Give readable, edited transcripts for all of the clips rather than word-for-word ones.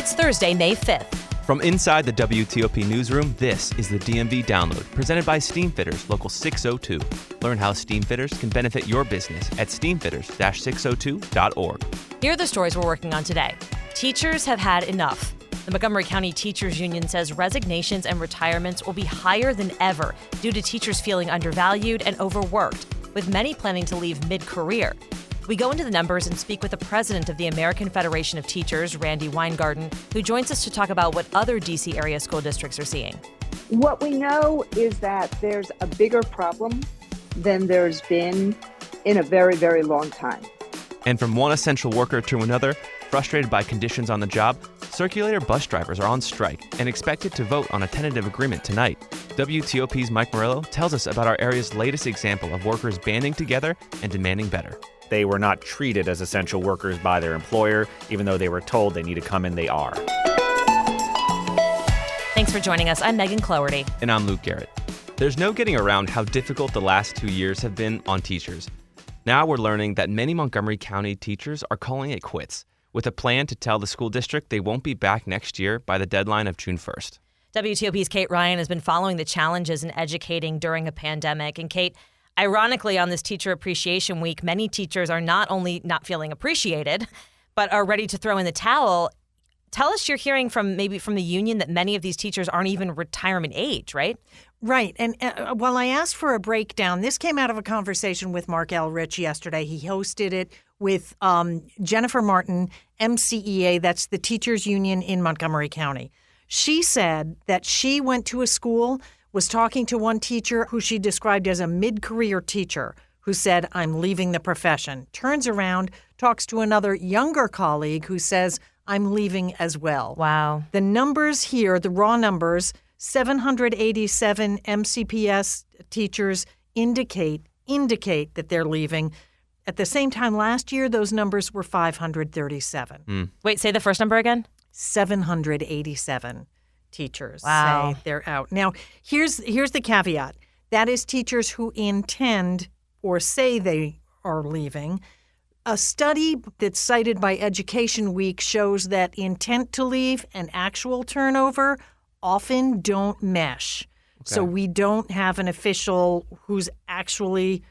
It's Thursday, May 5th. From inside the WTOP newsroom, this is the DMV Download, presented by Steamfitters Local 602. Learn how Steamfitters can benefit your business at steamfitters-602.org. Here are the stories we're working on today. Teachers have had enough. The Montgomery County Teachers Union says resignations and retirements will be higher than ever due to teachers feeling undervalued and overworked, with many planning to leave mid-career. We go into the numbers and speak with the president of the American Federation of Teachers, Randi Weingarten, who joins us to talk about what other D.C. area school districts are seeing. What we know is that there's a bigger problem than there's been in a very, very long time. And from one essential worker to another, frustrated by conditions on the job, Circulator bus drivers are on strike and expected to vote on a tentative agreement tonight. WTOP's Mike Murillo tells us about our area's latest example of workers banding together and demanding better. They were not treated as essential workers by their employer, even though they were told they need to come in, they are. Thanks for joining us. I'm Megan Cloherty. And I'm Luke Garrett. There's no getting around how difficult the last 2 years have been on teachers. Now we're learning that many Montgomery County teachers are calling it quits, with a plan to tell the school district they won't be back next year by the deadline of June 1st. WTOP's Kate Ryan has been following the challenges in educating during a pandemic. And Kate, ironically, on this Teacher Appreciation Week, many teachers are not only not feeling appreciated, but are ready to throw in the towel. Tell us, you're hearing from the union that many of these teachers aren't even retirement age, right? Right. And while I asked for a breakdown, this came out of a conversation with Mark Elrich yesterday. He hosted it with Jennifer Martin, MCEA, that's the teachers union in Montgomery County. She said that she went to a school, was talking to one teacher who she described as a mid-career teacher who said, I'm leaving the profession. Turns around, talks to another younger colleague who says, I'm leaving as well. Wow. The numbers here, the raw numbers, 787 MCPS teachers indicate that they're leaving. At the same time last year, those numbers were 537. Wait, say the first number again? 787 teachers Wow. say they're out. Now, here's the caveat. That is teachers who intend or say they are leaving. A study that's cited by Education Week shows that intent to leave and actual turnover often don't mesh. Okay. So we don't have an official who's actually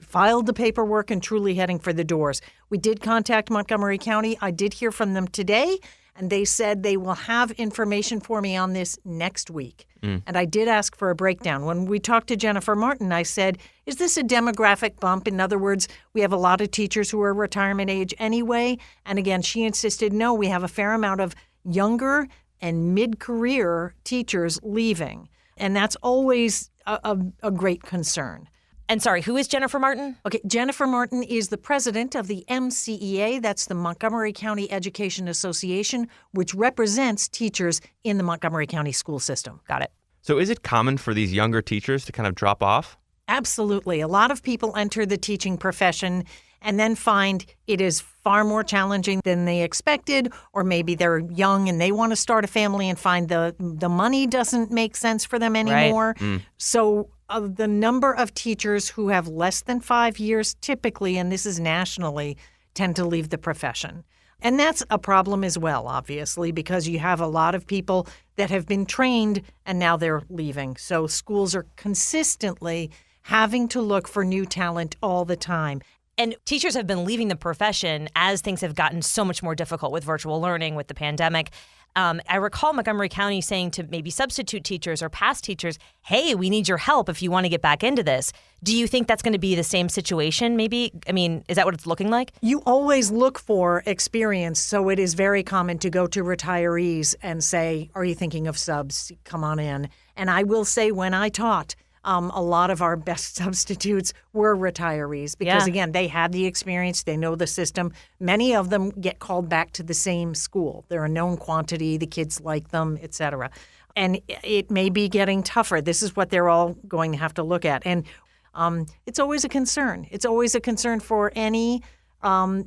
filed the paperwork and truly heading for the doors. We did contact Montgomery County. I did hear from them today, and they said they will have information for me on this next week. And I did ask for a breakdown. When we talked to Jennifer Martin, I said, is this a demographic bump? In other words, we have a lot of teachers who are retirement age anyway. And again, she insisted, no, we have a fair amount of younger and mid-career teachers leaving. And that's always a great concern. And sorry, who is Jennifer Martin? Okay, Jennifer Martin is the president of the MCEA, that's the Montgomery County Education Association, which represents teachers in the Montgomery County school system. Got it. So is it common for these younger teachers to kind of drop off? Absolutely. A lot of people enter the teaching profession and then find it is far more challenging than they expected, or maybe they're young and they want to start a family and find the money doesn't make sense for them anymore. Right. So the number of teachers who have less than 5 years typically, and this is nationally, tend to leave the profession. And that's a problem as well, obviously, because you have a lot of people that have been trained and now they're leaving. So schools are consistently having to look for new talent all the time. And teachers have been leaving the profession as things have gotten so much more difficult with virtual learning, with the pandemic. I recall Montgomery County saying to maybe substitute teachers or past teachers, hey, we need your help if you want to get back into this. Do you think that's going to be the same situation maybe? I mean, is that what it's looking like? You always look for experience, so it is very common to go to retirees and say, are you thinking of subs? Come on in. And I will say when I taught, a lot of our best substitutes were retirees because, again, they had the experience. They know the system. Many of them get called back to the same school. They're a known quantity. The kids like them, et cetera. And it may be getting tougher. This is what they're all going to have to look at. And it's always a concern. It's always a concern for any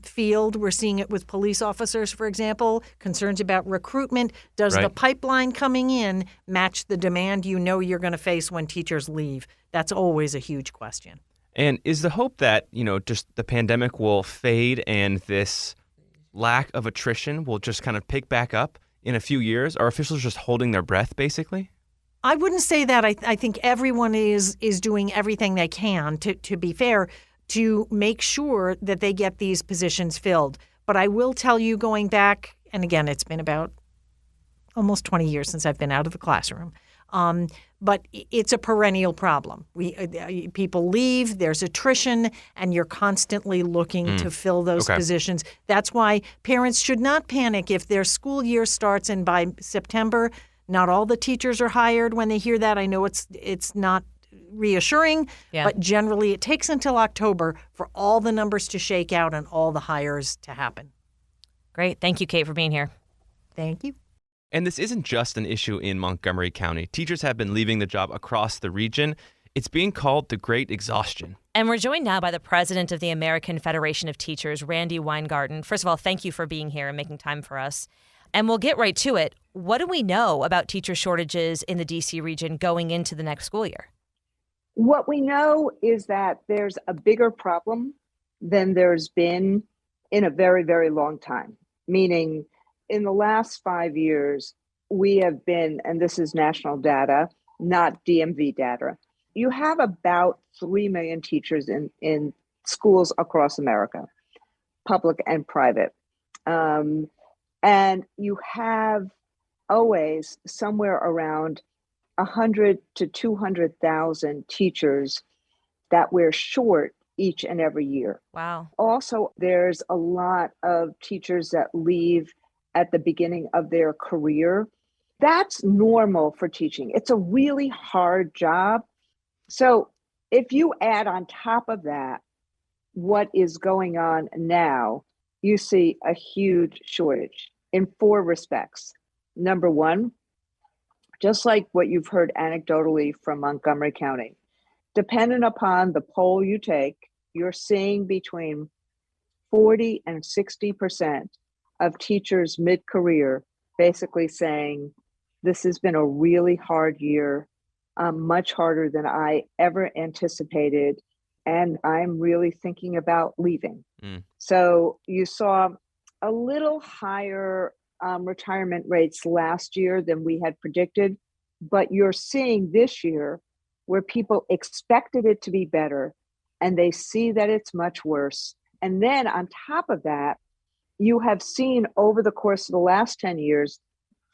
field. We're seeing it with police officers, for example, concerns about recruitment. Does the pipeline coming in match the demand you know you're going to face when teachers leave? That's always a huge question. And is the hope that, just the pandemic will fade and this lack of attrition will just kind of pick back up in a few years? Are officials just holding their breath, basically? I wouldn't say that. I think everyone is doing everything they can, to be fair, to make sure that they get these positions filled. But I will tell you, going back, and again, it's been about almost 20 years since I've been out of the classroom, but it's a perennial problem. People leave, there's attrition, and you're constantly looking to fill those positions. That's why parents should not panic if their school year starts and by September, not all the teachers are hired when they hear that. I know it's not reassuring, but generally it takes until October for all the numbers to shake out and all the hires to happen. Great. Thank you, Kate, for being here. Thank you. And this isn't just an issue in Montgomery County. Teachers have been leaving the job across the region. It's being called the Great Exhaustion. And we're joined now by the president of the American Federation of Teachers, Randi Weingarten. First of all, thank you for being here and making time for us. And we'll get right to it. What do we know about teacher shortages in the D.C. region going into the next school year? What we know is that there's a bigger problem than there's been in a very, very long time, meaning in the last 5 years, we have been, and this is national data, not DMV data, you have about 3 million teachers in schools across America, public and private. And you have always somewhere around 100 to 200,000 teachers that we're short each and every year. Wow. Also, there's a lot of teachers that leave at the beginning of their career. That's normal for teaching. It's a really hard job. So if you add on top of that what is going on now, you see a huge shortage in 4 respects. Number one, just like what you've heard anecdotally from Montgomery County, dependent upon the poll you take, you're seeing between 40 and 60% of teachers mid-career basically saying, this has been a really hard year, much harder than I ever anticipated, and I'm really thinking about leaving. So you saw a little higher retirement rates last year than we had predicted, but you're seeing this year where people expected it to be better and they see that it's much worse. And then on top of that, you have seen over the course of the last 10 years,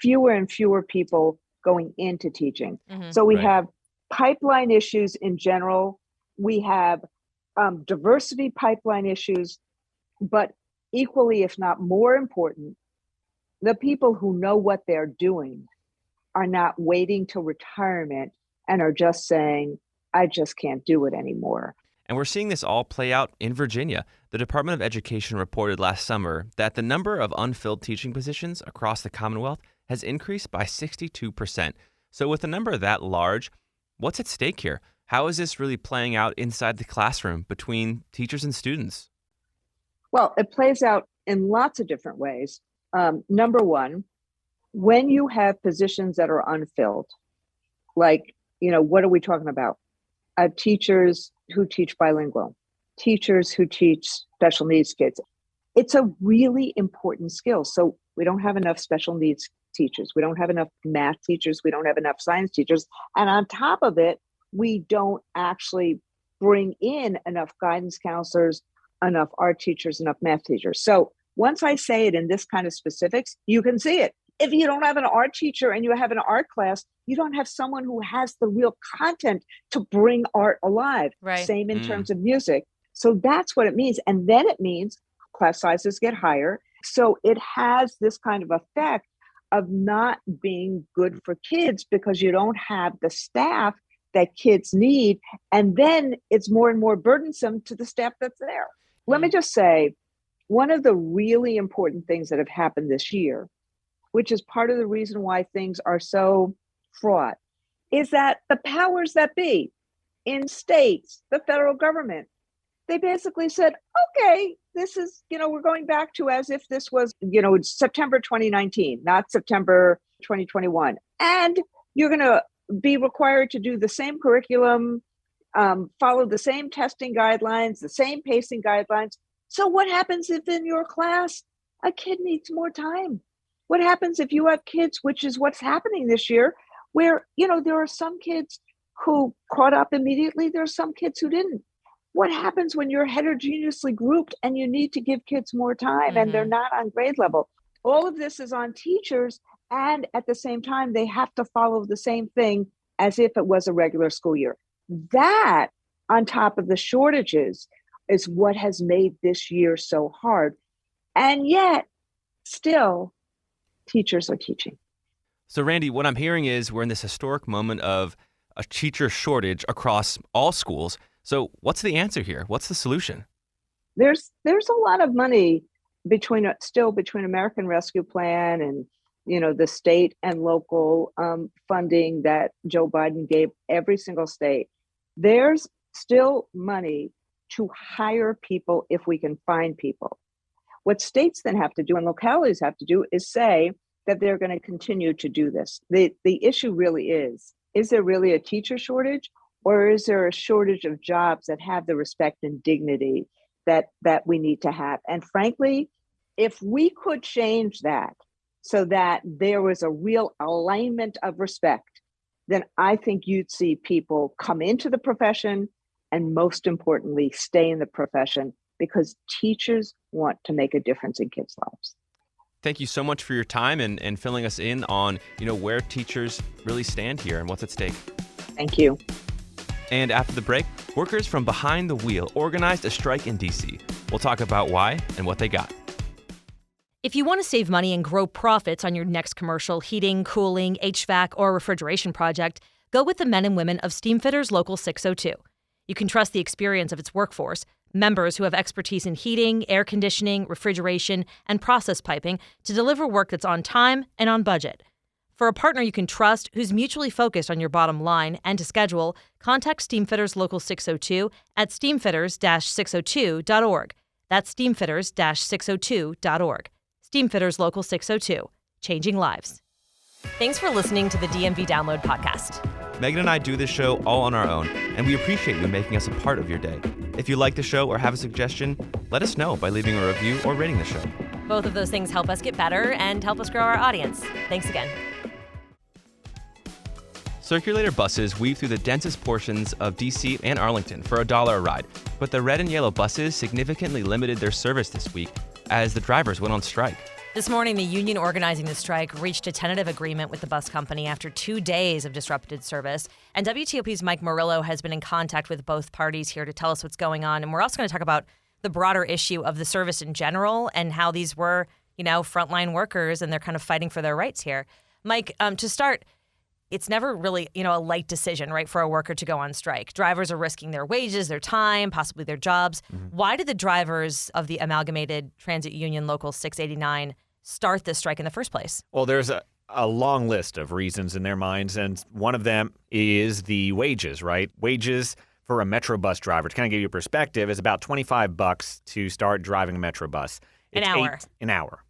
fewer and fewer people going into teaching. So we have pipeline issues in general. We have diversity pipeline issues, but equally, if not more important, the people who know what they're doing are not waiting till retirement and are just saying, I just can't do it anymore. And we're seeing this all play out in Virginia. The Department of Education reported last summer that the number of unfilled teaching positions across the Commonwealth has increased by 62%. So with a number that large, what's at stake here? How is this really playing out inside the classroom between teachers and students? Well, it plays out in lots of different ways. Number one, when you have positions that are unfilled, like, what are we talking about? Teachers who teach bilingual, teachers who teach special needs kids. It's a really important skill. So we don't have enough special needs teachers. We don't have enough math teachers. We don't have enough science teachers. And on top of it, we don't actually bring in enough guidance counselors, enough art teachers, enough math teachers. So once I say it in this kind of specifics, you can see it. If you don't have an art teacher and you have an art class, you don't have someone who has the real content to bring art alive. Right. Same in terms of music. So that's what it means. And then it means class sizes get higher. So it has this kind of effect of not being good for kids because you don't have the staff that kids need. And then it's more and more burdensome to the staff that's there. Let me just say, one of the really important things that have happened this year, which is part of the reason why things are so fraught, is that the powers that be in states, the federal government, they basically said, okay, this is, we're going back to as if this was, September 2019, not September 2021. And you're going to be required to do the same curriculum, follow the same testing guidelines, the same pacing guidelines. So what happens if in your class, a kid needs more time? What happens if you have kids, which is what's happening this year, where, there are some kids who caught up immediately. There are some kids who didn't. What happens when you're heterogeneously grouped and you need to give kids more time and they're not on grade level? All of this is on teachers. And at the same time, they have to follow the same thing as if it was a regular school year. That, on top of the shortages, is what has made this year so hard. And yet, still, teachers are teaching. So, Randi, what I'm hearing is we're in this historic moment of a teacher shortage across all schools. So what's the answer here? What's the solution? There's a lot of money between American Rescue Plan and the state and local funding that Joe Biden gave every single state. There's still money to hire people if we can find people. What states then have to do and localities have to do is say that they're going to continue to do this. The issue really is there really a teacher shortage, or is there a shortage of jobs that have the respect and dignity that we need to have? And frankly, if we could change that so that there was a real alignment of respect, then I think you'd see people come into the profession and, most importantly, stay in the profession, because teachers want to make a difference in kids' lives. Thank you so much for your time and filling us in on, where teachers really stand here and what's at stake. Thank you. And after the break, workers from behind the wheel organized a strike in D.C. We'll talk about why and what they got. If you want to save money and grow profits on your next commercial, heating, cooling, HVAC, or refrigeration project, go with the men and women of Steamfitters Local 602. You can trust the experience of its workforce, members who have expertise in heating, air conditioning, refrigeration, and process piping to deliver work that's on time and on budget. For a partner you can trust who's mutually focused on your bottom line and to schedule, contact Steamfitters Local 602 at steamfitters-602.org. That's steamfitters-602.org. Steamfitters Local 602, changing lives. Thanks for listening to the DMV Download podcast. Megan and I do this show all on our own, and we appreciate you making us a part of your day. If you like the show or have a suggestion, let us know by leaving a review or rating the show. Both of those things help us get better and help us grow our audience. Thanks again. Circulator buses weave through the densest portions of D.C. and Arlington for $1 a ride, but the red and yellow buses significantly limited their service this week as the drivers went on strike. This morning, the union organizing the strike reached a tentative agreement with the bus company after 2 days of disrupted service. And WTOP's Mike Murillo has been in contact with both parties here to tell us what's going on. And we're also going to talk about the broader issue of the service in general and how these were, frontline workers and they're kind of fighting for their rights here. Mike, to start, it's never really, a light decision, right, for a worker to go on strike. Drivers are risking their wages, their time, possibly their jobs. Mm-hmm. Why did the drivers of the Amalgamated Transit Union Local 689 start this strike in the first place? Well, there's a long list of reasons in their minds, and one of them is the wages, right? Wages for a Metro bus driver, to kind of give you a perspective, is about $25 to start driving a Metro bus. An hour. An hour.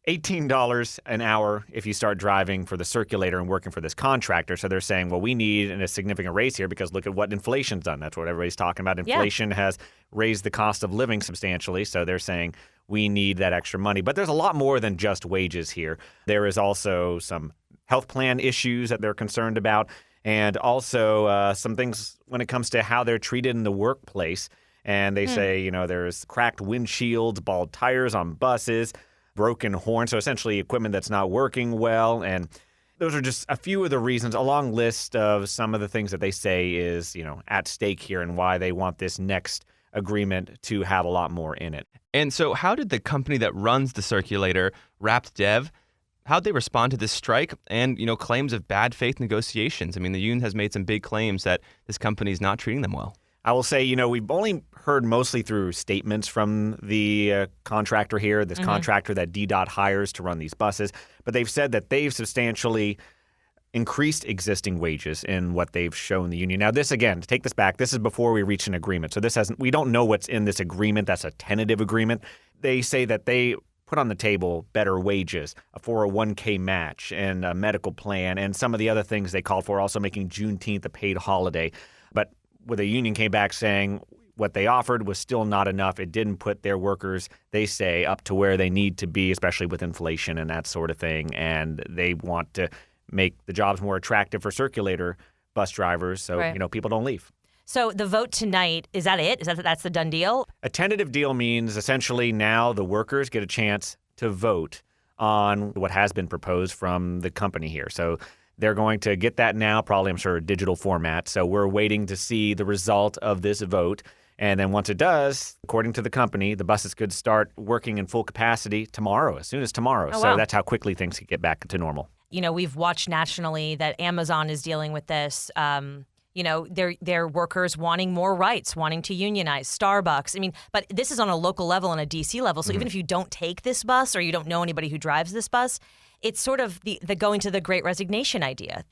$18 an hour if you start driving for the Circulator and working for this contractor. So they're saying, well, we need a significant raise here because look at what inflation's done. That's what everybody's talking about. Inflation has raised the cost of living substantially. So they're saying we need that extra money. But there's a lot more than just wages here. There is also some health plan issues that they're concerned about, and also some things when it comes to how they're treated in the workplace. And they say, there's cracked windshields, bald tires on buses, broken horns, so essentially equipment that's not working well. And those are just a few of the reasons, a long list of some of the things that they say is, at stake here and why they want this next agreement to have a lot more in it. And so how did the company that runs the Circulator, Rapt Dev, how'd they respond to this strike and, claims of bad faith negotiations? I mean, the union has made some big claims that this company is not treating them well. I will say, we've only heard mostly through statements from the contractor here, this contractor that DDOT hires to run these buses. But they've said that they've substantially increased existing wages in what they've shown the union. Now, this, again, to take this back, this is before we reach an agreement. So we don't know what's in this agreement. That's a tentative agreement. They say that they put on the table better wages, a 401k match, and a medical plan, and some of the other things they called for, also making Juneteenth a paid holiday. But where the union came back saying, what they offered was still not enough. It didn't put their workers, they say, up to where they need to be, especially with inflation and that sort of thing. And they want to make the jobs more attractive for Circulator bus drivers so, people don't leave. So the vote tonight, is that it? That's the done deal? A tentative deal means essentially now the workers get a chance to vote on what has been proposed from the company here. So they're going to get that now, probably, I'm sure, a digital format. So we're waiting to see the result of this vote. And then once it does, according to the company, the buses could start working in full capacity tomorrow, as soon as tomorrow. Oh, so wow. That's how quickly things could get back to normal. We've watched nationally that Amazon is dealing with this. Their workers wanting more rights, wanting to unionize, Starbucks. But this is on a local level and a DC level. So even if you don't take this bus or you don't know anybody who drives this bus, it's sort of the going to the Great Resignation idea.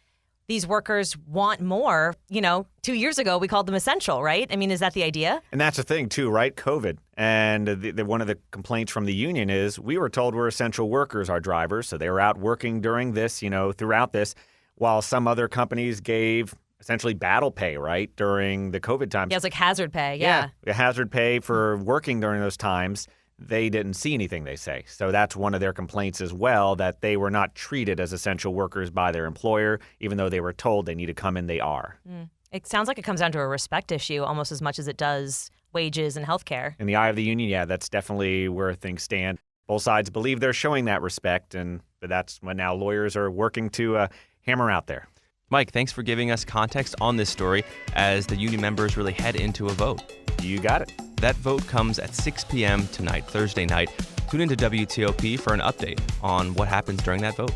These workers want more. 2 years ago, we called them essential, right? Is that the idea? And that's the thing, too, right? COVID. And one of the complaints from the union is we were told we're essential workers, our drivers. So they were out working during this, throughout this, while some other companies gave essentially battle pay, right, during the COVID times. Yeah, it's like hazard pay, yeah. Hazard pay for working during those times. They didn't see anything, they say. So that's one of their complaints as well, that they were not treated as essential workers by their employer, even though they were told they need to come in, they are. It sounds like it comes down to a respect issue almost as much as it does wages and health care. In the eye of the union, that's definitely where things stand. Both sides believe they're showing that respect, and that's what now lawyers are working to hammer out there. Mike, thanks for giving us context on this story as the union members really head into a vote. You got it. That vote comes at 6 p.m. tonight, Thursday night. Tune into WTOP for an update on what happens during that vote.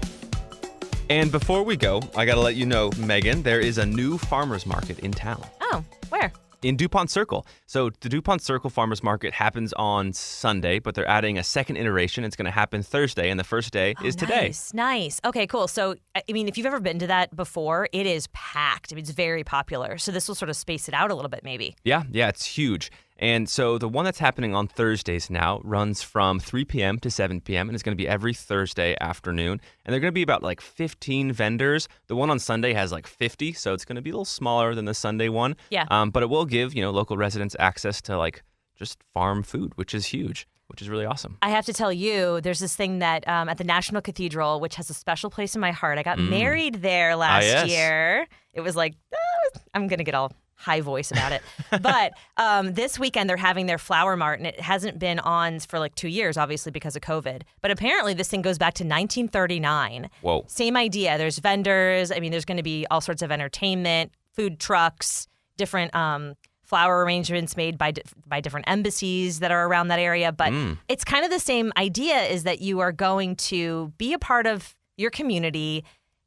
And before we go, I got to let you know, Megan, there is a new farmers market in town. Oh, where? In Dupont Circle. So the Dupont Circle Farmers Market happens on Sunday, but they're adding a second iteration. It's going to happen Thursday, and the first day is today. Nice. Okay, cool. So, if you've ever been to that before, it is packed. It's very popular. So this will sort of space it out a little bit, maybe. Yeah, it's huge. And so the one that's happening on Thursdays now runs from 3 p.m. to 7 p.m. and it's going to be every Thursday afternoon. And they're going to be about 15 vendors. The one on Sunday has 50, so it's going to be a little smaller than the Sunday one. Yeah. But it will give, local residents access to just farm food, which is huge, which is really awesome. I have to tell you, there's this thing that at the National Cathedral, which has a special place in my heart. I got married there last year. It was I'm going to get all high voice about it. But this weekend they're having their flower mart, and it hasn't been on for 2 years, obviously because of COVID. But apparently this thing goes back to 1939. Whoa. Same idea. There's vendors. There's going to be all sorts of entertainment, food trucks, different flower arrangements made by different embassies that are around that area. But it's kind of the same idea, is that you are going to be a part of your community,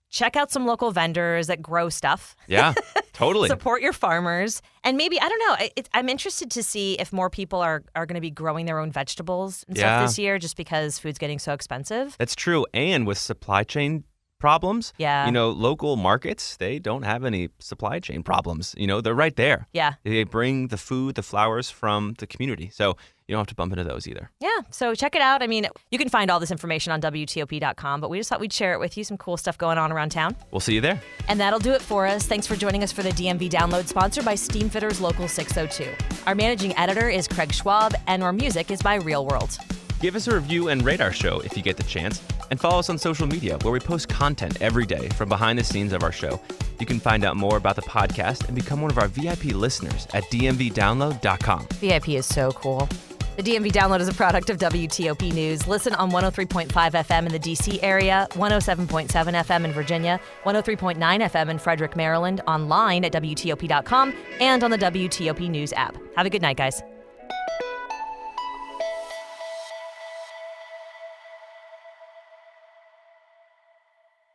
check out some local vendors that grow stuff. Yeah, totally. Support your farmers. And maybe, I don't know, I'm interested to see if more people are going to be growing their own vegetables and stuff this year, just because food's getting so expensive. That's true. And with supply chain problems, yeah. Local markets, they don't have any supply chain problems. They're right there. Yeah. They bring the food, the flowers from the community. So you don't have to bump into those either. Yeah. So check it out. You can find all this information on WTOP.com, but we just thought we'd share it with you. Some cool stuff going on around town. We'll see you there. And that'll do it for us. Thanks for joining us for the DMV Download, sponsored by Steamfitters Local 602. Our managing editor is Craig Schwab, and our music is by Real World. Give us a review and rate our show if you get the chance. And follow us on social media, where we post content every day from behind the scenes of our show. You can find out more about the podcast and become one of our VIP listeners at dmvdownload.com. VIP is so cool. The DMV Download is a product of WTOP News. Listen on 103.5 FM in the D.C. area, 107.7 FM in Virginia, 103.9 FM in Frederick, Maryland, online at WTOP.com, and on the WTOP News app. Have a good night, guys.